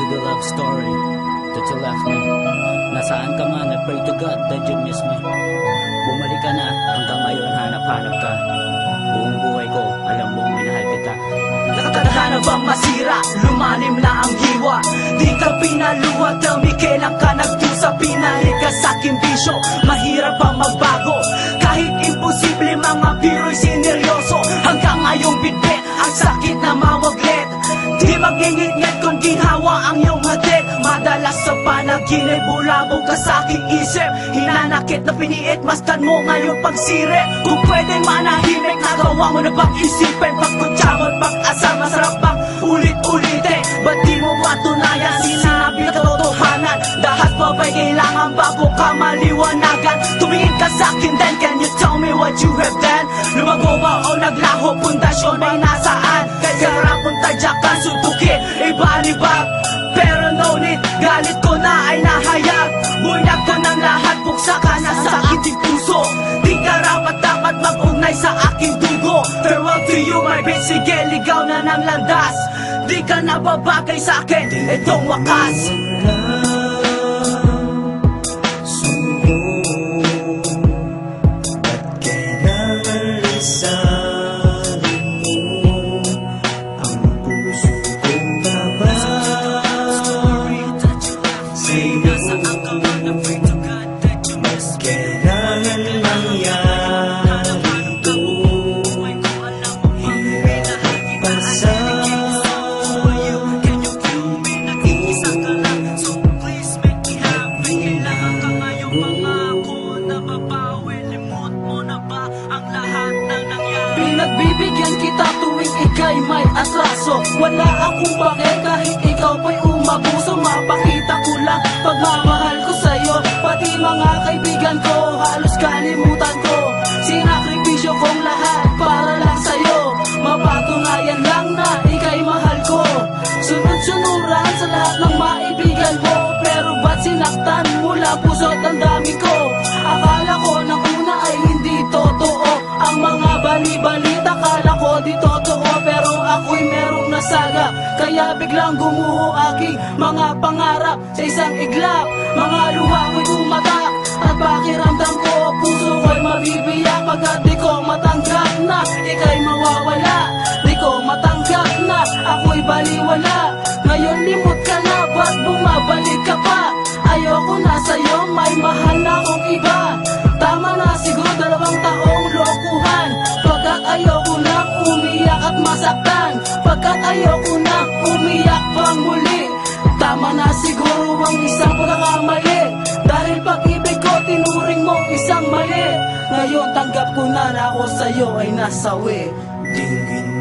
the love story that you left me. Nasaan ka man, I pray to God that you miss me. Bumalik ka na, hanggang ngayon hanap-hanap ka. Buong buhay ko, alam mong minahal kita. Nakatadhana bang masira? Lumalim na ang hiwa. Di ka pinaluwa, tell me kailan ka nagdusa. Pinalit ka sa'king bisyo, mahirap pa magbago. Kahit imposible, mga biro'y sineryoso. Hanggang ngayong bitbit, ang sakit na mawaglit. Di magingit-ngit kung ginhawa ang iyong hatid. Madalas sa panaginip, bulabog ka sa'king isip. Hinanakit na piniit, mastan mo ngayon pagsirip. Kung pwedeng manahimik, nagawa mo na bang isipin? Pagkutsamot, pag-asar, masarap bang ulit-ulitin? Ba't di mo matunayan, sinabi katotohanan? Lahat pa ba'y kailangan bago ka maliwanagan? Tumingin ka sa'kin then, can you tell me what you have done? Lumago ba o naglaho, pundasyon ba'y nasaan? Kaya rapon tadyakan, suntukin, iba-libag. Pero no need, galit ko na ay nahayag. Bunyag ko ng lahat, buksa ka na sa aking puso. Di ka dapat mag-ugnay sa aking dugo. Farewell to you my bitch, sige ligaw na ng landas. Di ka nababagay sa akin, itong wakas. Pinagbibigyan kita tuwing ika'y may atraso. Wala akong pake kahit ikaw pa'y umabuso. Mapakita ko lang pagmamahal ko sa'yo. Pati mga kaibigan ko halos kalimutan ko. Sinakripisyo kong lahat para lang sa'yo. Mapatunayan lang na ika'y mahal ko. Sunod-sunuran sa lahat ng maibigan mo. Pero ba't sinaktan mula puso't ang dami ko? Akala ko nang una ay hindi totoo. Ang mga bali-balita kala ko di totoo. Pero ako'y merong nasaga, kaya biglang gumuho aking mga pangarap. Sa isang iglap, mga luha ko'y tumatak. At pakiramdam ko, puso ko'y mabibiyak. Pagkat di ko matanggap na ika'y mawawala. Di ko matanggap na ako'y baliwala. Ngayon limot ka na, ba't bumabalik ka pa? Ayoko na sa'yo, may mahal na akong iba. Tama na siguro 2 taong lokohan. Pagkat ayoko na umiyak at masaktan. Pagkat ayoko na umiyak pang muli. Tama na siguro ang isang pagkakamali. Dahil pag-ibig ko tinuring mo isang mali. Ngayon tanggap ko na ako sa'yo ay nasawi. Tingin